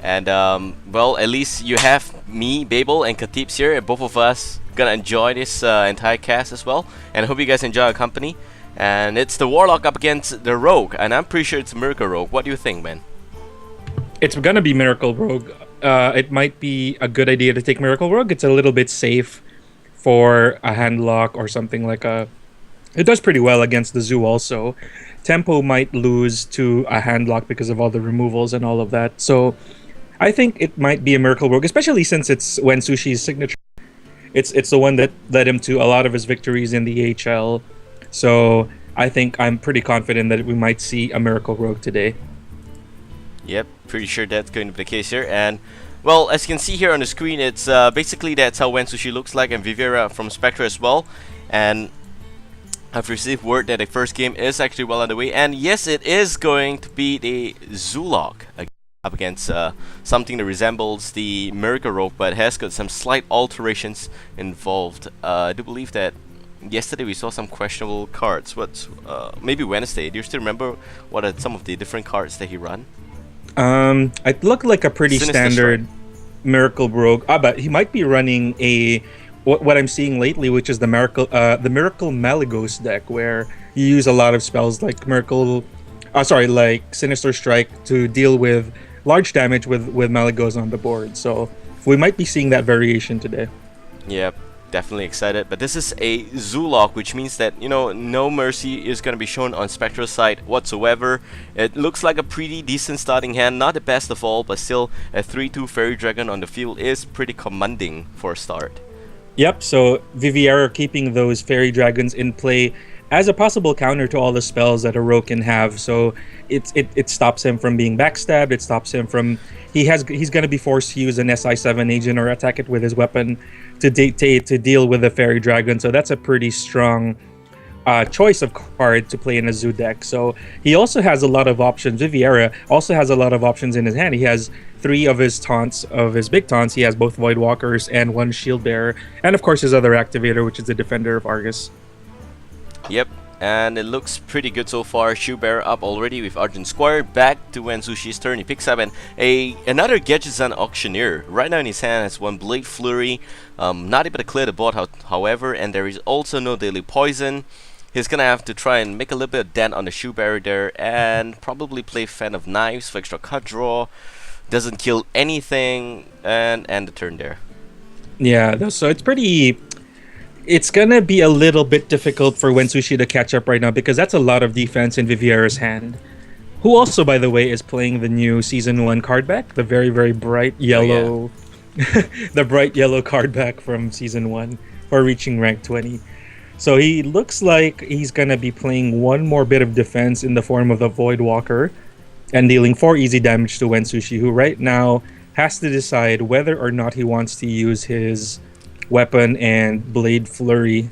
And well, at least you have me, Babael, and Katips here, and both of us gonna enjoy this entire cast as well. And I hope you guys enjoy our company. And it's the Warlock up against the Rogue, and I'm pretty sure it's Miracle Rogue. What do you think, man? It's gonna be Miracle Rogue. It might be a good idea to take Miracle Rogue. It's a little bit safe for a hand lock or something like a... It does pretty well against the Zoo also. Tempo might lose to a hand lock because of all the removals and all of that. So I think it might be a Miracle Rogue, especially since it's Wensushi's signature. It's the one that led him to a lot of his victories in the AHL. So I think I'm pretty confident that we might see a Miracle Rogue today. Yep, pretty sure that's going to be the case here. And well, as you can see here on the screen, it's basically that's how Wensushi looks like, and Viverea from Spectral as well. And I've received word that the first game is actually well underway, and yes, it is going to be the Zoolock up against something that resembles the Miracle Rogue, but has got some slight alterations involved. I do believe that yesterday we saw some questionable cards. Maybe Wednesday. Do you still remember what are some of the different cards that he run? It looked like a pretty Sinister standard Miracle Rogue. But he might be running a what I'm seeing lately, which is the Miracle Malygos deck, where you use a lot of spells like like Sinister Strike to deal with large damage with Malygos on the board. So we might be seeing that variation today. Yep, definitely excited. But this is a Zoolock, which means that, you know, no mercy is going to be shown on Spectral's side whatsoever. It looks like a pretty decent starting hand, not the best of all, but still a 3/2 Fairy Dragon on the field is pretty commanding for a start. Yep, so Viverea keeping those Fairy Dragons in play as a possible counter to all the spells that a rogue can have. So it stops him from being backstabbed, it stops him from... He's going to be forced to use an SI7 agent or attack it with his weapon to deal with the Fairy Dragon. So that's a pretty strong choice of card to play in a Zoo deck. So he also has a lot of options. Viverea also has a lot of options in his hand. He has 3 of his taunts, of his big taunts. He has both Voidwalkers and 1 Shield Bearer, and of course his other activator, which is the Defender of Argus. Yep, and it looks pretty good so far. Shield Bearer up already with Argent Squire. Back to Wensushi's turn. He picks up another Gadgetzan Auctioneer. Right now in his hand has 1 Blade Flurry. Not able to clear the board, however, and there is also no Daily Poison. He's gonna have to try and make a little bit of dent on the Shield Bearer there, and probably play Fan of Knives for extra card draw. Doesn't kill anything, and end the turn there. Yeah, so it's gonna be a little bit difficult for Wensushi to catch up right now, because that's a lot of defense in Viverea's hand, who also, by the way, is playing the new Season 1 card back, the very, very bright yellow... Oh, yeah. The bright yellow card back from Season 1 for reaching rank 20. So he looks like he's gonna be playing one more bit of defense in the form of the Voidwalker and dealing 4 easy damage to Wensushi, who right now has to decide whether or not he wants to use his weapon and Blade Flurry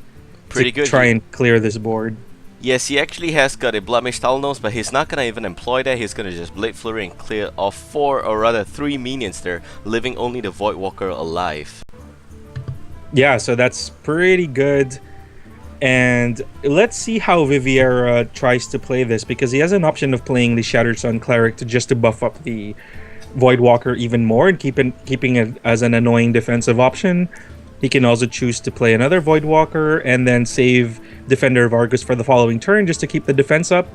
to try and clear this board. Yes, he actually has got a Blood Mage Talnos, but he's not gonna even employ that. He's gonna just Blade Flurry and clear off 4, or rather 3 minions there, leaving only the Voidwalker alive. Yeah, so that's pretty good. And let's see how Viverea tries to play this, because he has an option of playing the Shattered Sun Cleric just to buff up the Voidwalker even more and keeping it as an annoying defensive option. He can also choose to play another Voidwalker and then save Defender of Argus for the following turn just to keep the defense up.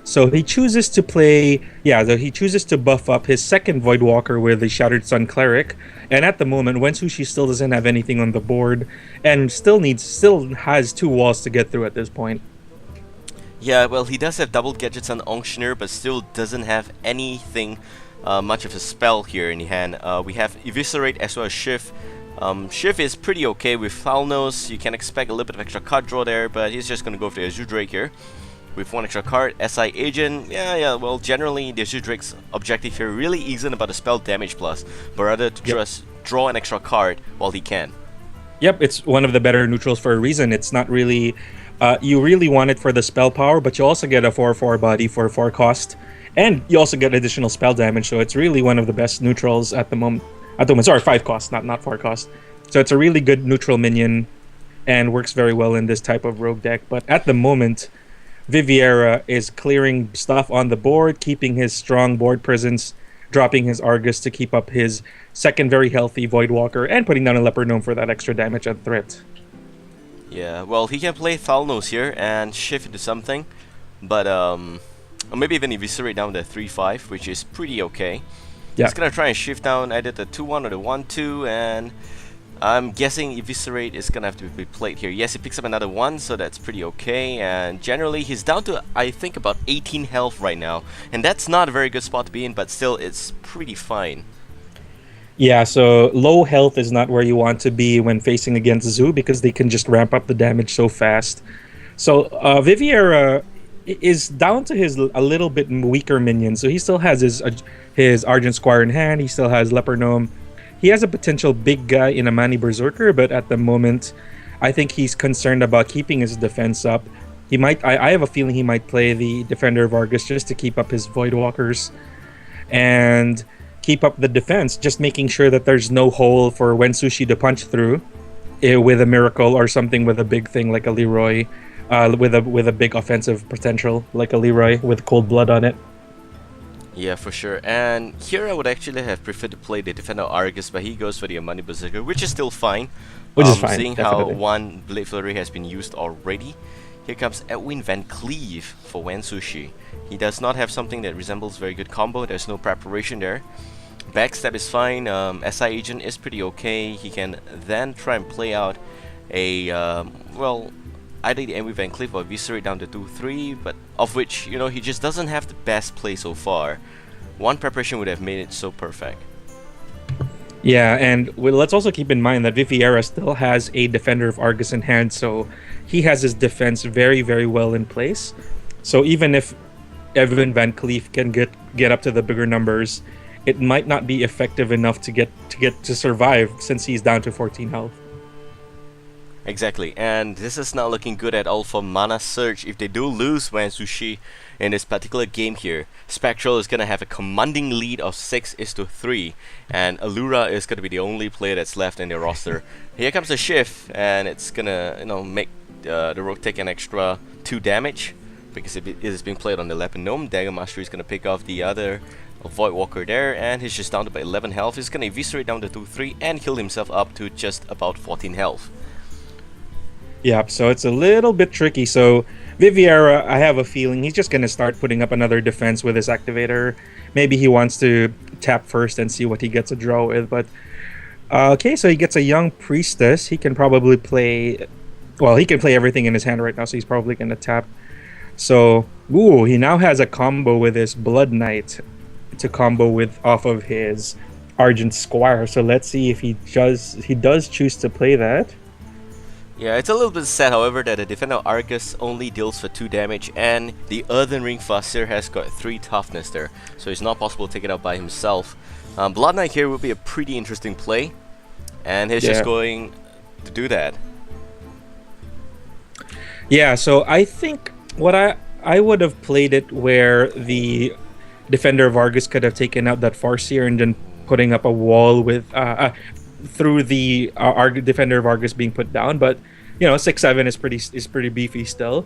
So he chooses to play... he chooses to buff up his second Voidwalker with the Shattered Sun Cleric. And at the moment, Wensushi still doesn't have anything on the board and still has 2 walls to get through at this point. Yeah, well, he does have double Gadgetzan Auctioneer, but still doesn't have anything much of a spell here in the hand. We have Eviscerate as well as Shift. Shift is pretty okay with Thalnos. You can expect a little bit of extra card draw there, but he's just going to go for the Azure Drake here. With 1 extra card, SI Agent, well, generally the Azure Drake's objective here really isn't about the spell damage plus, but rather to just draw an extra card while he can. Yep, it's one of the better neutrals for a reason. It's not really... you really want it for the spell power, but you also get a 4/4 body for 4 cost, and you also get additional spell damage, so it's really one of the best neutrals at the moment. Sorry, 5 cost, not 4 cost. So it's a really good neutral minion, and works very well in this type of rogue deck. But at the moment, Viverea is clearing stuff on the board, keeping his strong board presence dropping his Argus to keep up his second very healthy Voidwalker, and putting down a Leper Gnome for that extra damage and threat. Yeah, well, he can play Thalnos here and shift into something, but or maybe even eviscerate down the 3-5, which is pretty okay. Yeah. He's gonna try and shift down either the 2-1 or the 1-2, and I'm guessing eviscerate is gonna have to be played here. Yes, he picks up another 1, so that's pretty okay, and generally he's down to, I think, about 18 health right now, and that's not a very good spot to be in, but still, it's pretty fine. Yeah, so low health is not where you want to be when facing against Zoo, because they can just ramp up the damage so fast. So Viverea is down to his a little bit weaker minion, so he still has his Argent Squire in hand, he still has Leper Gnome. He has a potential big guy in a Mani Berserker, but at the moment, I think he's concerned about keeping his defense up. He might. I have a feeling he might play the Defender of Argus just to keep up his Voidwalkers and keep up the defense, just making sure that there's no hole for Wensushi to punch through with a miracle or something, with a big thing like a Leroy, with a big offensive potential like a Leroy with cold blood on it. Yeah, for sure. And here I would actually have preferred to play the Defender Argus, but he goes for the Mani Berserker, which is still fine. Which is fine, seeing definitely. how one Blade Flurry has been used already. Here comes Edwin Van Cleave for Wensushi. He does not have something that resembles very good combo. There's no preparation there. Backstab is fine. SI Agent is pretty okay. He can then try and play out a, well, either the Edwin Van Cleave or Eviscerate down to 2-3, but of which, you know, he just doesn't have the best play so far. One preparation would have made it so perfect. Yeah, and let's also keep in mind that Viverea still has a Defender of Argus in hand, so he has his defense very, very well in place. So even if Evan Van Cleef can get up to the bigger numbers, it might not be effective enough to survive, since he's down to 14 health. Exactly, and this is not looking good at all for ManaSurge. If they do lose Wensushi in this particular game here, Spectral is going to have a commanding lead of 6-3, and Allura is going to be the only player that's left in their roster. Here comes the shift, and it's going to, you know, make the Rogue take an extra 2 damage, because it is being played on the Leper Gnome. Dagger Mastery is going to pick off the other Voidwalker there, and he's just down to about 11 health. He's going to eviscerate down to 2-3 and heal himself up to just about 14 health. Yeah, so it's a little bit tricky. So Viverea, I have a feeling he's just going to start putting up another defense with his activator. Maybe he wants to tap first and see what he gets a draw with. But okay, so he gets a Young Priestess. He can probably play, well, he can play everything in his hand right now, so he's probably going to tap. So, ooh, he now has a combo with his Blood Knight to combo with off of his Argent Squire. So let's see if he does choose to play that. Yeah, it's a little bit sad, however, that the Defender Argus only deals for 2 damage, and the Earthen Ring Fuster has got 3 toughness there, so it's not possible to take it out by himself. Blood Knight here would be a pretty interesting play, and he's just going to do that. Yeah, so I think what I would have played it where the Defender of Argus could have taken out that Farseer and then putting up a wall with through the Defender of Argus being put down, but you know, 6-7 is pretty beefy still.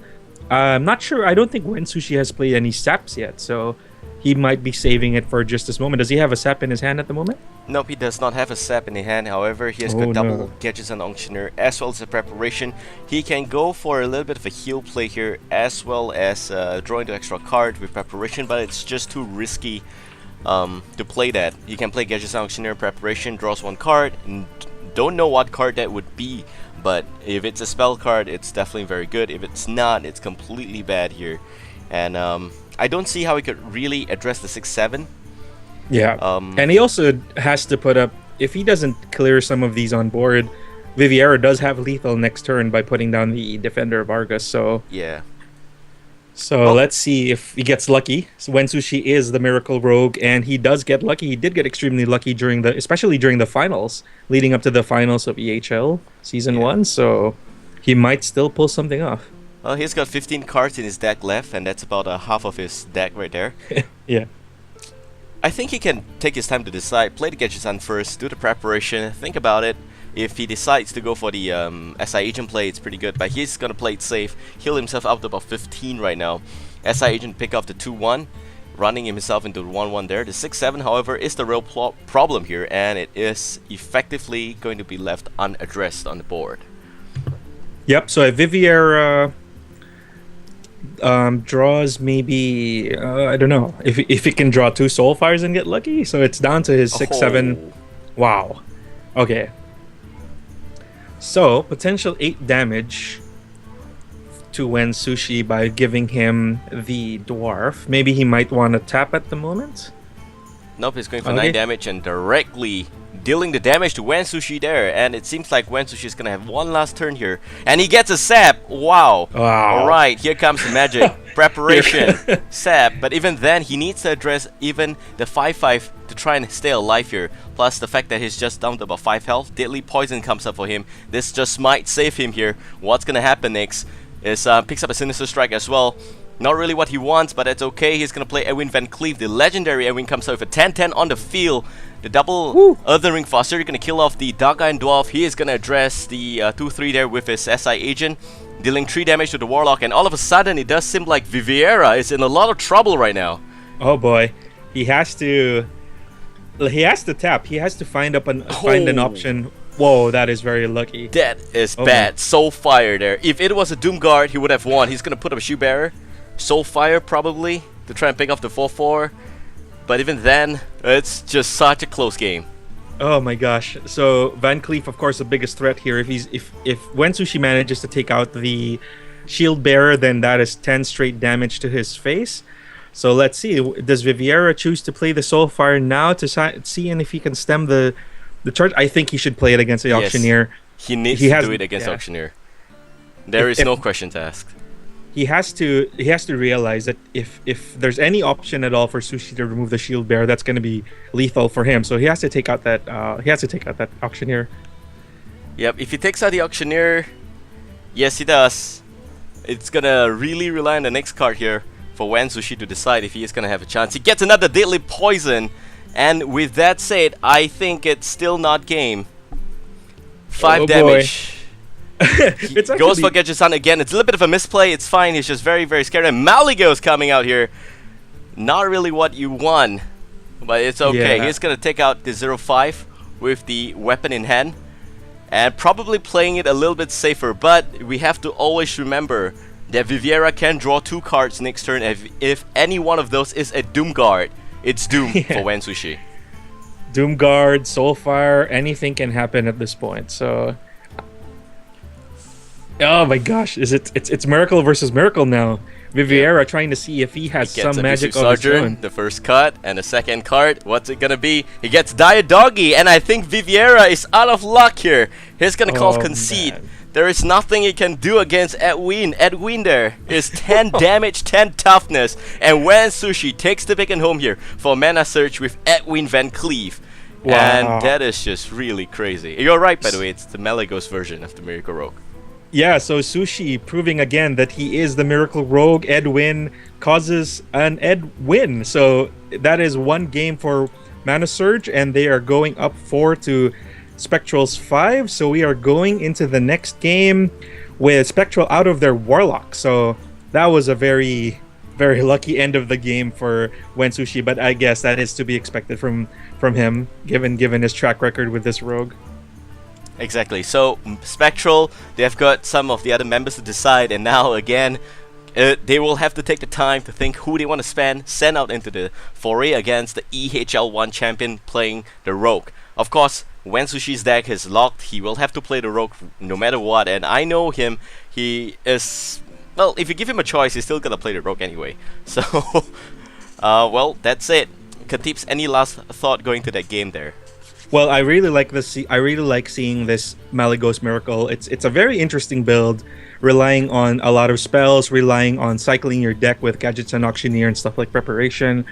I'm not sure. I don't think Wensushi has played any saps yet, so he might be saving it for just this moment. Does he have a sap in his hand at the moment? Nope, he does not have a sap in his hand. However, he has got double gadgets and Auctioneer as well as a preparation. He can go for a little bit of a heal play here, as well as drawing the extra card with preparation, but it's just too risky to play that. You can play gadgets and Auctioneer preparation, draws 1 card, and don't know what card that would be, but if it's a spell card, it's definitely very good. If it's not, it's completely bad here. And I don't see how he could really address the 6-7. Yeah, and he also has to put up, if he doesn't clear some of these on board, Viverea does have lethal next turn by putting down the Defender of Argus, so yeah. So let's see if he gets lucky. So Wensushi is the Miracle Rogue, and he does get lucky. He did get extremely lucky especially during the finals, leading up to the finals of EHL Season 1, so he might still pull something off. Well, he's got 15 cards in his deck left, and that's about half of his deck right there. Yeah. I think he can take his time to decide, play the Gadgetzan first, do the preparation, think about it. If he decides to go for the SI Agent play, it's pretty good, but he's gonna play it safe, heal himself up to about 15 right now. SI Agent pick up the 2-1, running himself into the 1-1 there. The 6-7, however, is the real problem here, and it is effectively going to be left unaddressed on the board. Yep, so if Viverea draws maybe, I don't know, if he can draw 2 Soulfires and get lucky, so it's down to his 6-7. Wow. Okay. So, potential 8 damage to Wensushi by giving him the Dwarf. Maybe he might want to tap at the moment. Nope, he's going for 9 damage and directly dealing the damage to Wensushi there. And it seems like Wensushi is going to have one last turn here. And he gets a sap. Wow. Alright, here comes the magic. Preparation. Sap. But even then, he needs to address even the 5-5 to try and stay alive here. Plus the fact that he's just down to about 5 health. Deadly Poison comes up for him. This just might save him here. What's going to happen next is picks up a Sinister Strike as well. Not really what he wants, but it's okay. He's going to play Edwin Van Cleef. The legendary Edwin comes out with a 10-10 on the field. The double Othering Foster. You're going to kill off the Dark Iron Dwarf. He is going to address the 2-3 there with his SI Agent, dealing 3 damage to the Warlock. And all of a sudden, it does seem like Viverea is in a lot of trouble right now. Oh boy. He has to tap. He has to find an option. Whoa, that is very lucky. That is bad. Soulfire there. If it was a Doomguard, he would have won. He's going to put up a Shoe Bearer. Soulfire probably to try and pick off the 4-4. But even then, it's just such a close game. Oh my gosh. So Van Cleef, of course, the biggest threat here. If Wensushi manages to take out the Shield Bearer, then that is 10 straight damage to his face. So let's see. Does Viverea choose to play the Soulfire now to see if he can stem the charge? I think he should play it against the Auctioneer. He needs to do it against the Auctioneer. There is no question to ask. He has to realize that if there's any option at all for Sushi to remove the Shield Bearer, that's going to be lethal for him. So he has to take out that Auctioneer. Yep, if he takes out the Auctioneer, yes he does. It's gonna really rely on the next card here for Wensushi to decide if he is gonna have a chance. He gets another Deadly Poison, and with that said, I think it's still not game. 5 damage. He goes for Gadget-san again. It's a little bit of a misplay. It's fine. He's just very, very scared. And Malygos coming out here. Not really what you want, but it's okay. He's going to take out the 0-5 with the weapon in hand. And probably playing it a little bit safer. But we have to always remember that Viverea can draw 2 cards next turn. If any one of those is a Doomguard, it's Doom for Wensushi. Doomguard, Soulfire, anything can happen at this point. So... oh my gosh, it's Miracle versus Miracle now. Viverea trying to see if he has some magic of his own. The first cut and the second card, what's it gonna be? He gets Dire Doggy, and I think Viverea is out of luck here. He's gonna call Concede. Man. There is nothing he can do against Edwin. Edwin there is 10 damage, 10 toughness, and Wensushi takes the pick and home here for ManaSurge with Edwin Van Cleef. Wow. And that is just really crazy. You're right, by the way, it's the Malygos version of the Miracle Rogue. Yeah, so Sushi proving again that he is the Miracle Rogue. Edwin causes an Edwin. So that is 1 game for ManaSurge, and they are going up 4 to Spectral's 5. So we are going into the next game with Spectral out of their Warlock. So that was a very, very lucky end of the game for Wensushi, but I guess that is to be expected from him, given his track record with this rogue. Exactly. So Spectral, they've got some of the other members to decide, and now again they will have to take the time to think who they want to send out into the foray against the EHL1 champion playing the rogue. Of course, Wensushi's deck is locked. He will have to play the rogue no matter what, and I know him. He is, well, if you give him a choice, he's still gonna play the rogue anyway. So well, that's it. Katips, any last thought going to that game there? Well, I really like this. I really like seeing this Malygos Miracle. It's a very interesting build, relying on a lot of spells, relying on cycling your deck with Gadgets and Auctioneer and stuff like Preparation,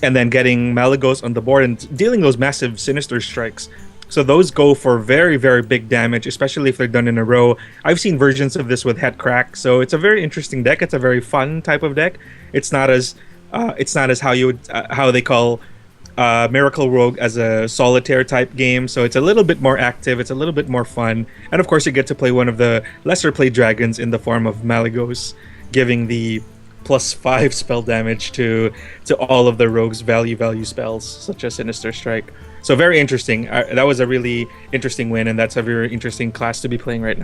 and then getting Malygos on the board and dealing those massive Sinister Strikes. So those go for very, very big damage, especially if they're done in a row. I've seen versions of this with Head Crack, so it's a very interesting deck. It's a very fun type of deck. It's not as how you would how they call Miracle Rogue as a solitaire type game, so it's a little bit more active, it's a little bit more fun, and of course you get to play one of the lesser played dragons in the form of Malygos, giving the +5 spell damage to all of the rogues' value spells, such as Sinister Strike. So very interesting. That was a really interesting win, and that's a very interesting class to be playing right now.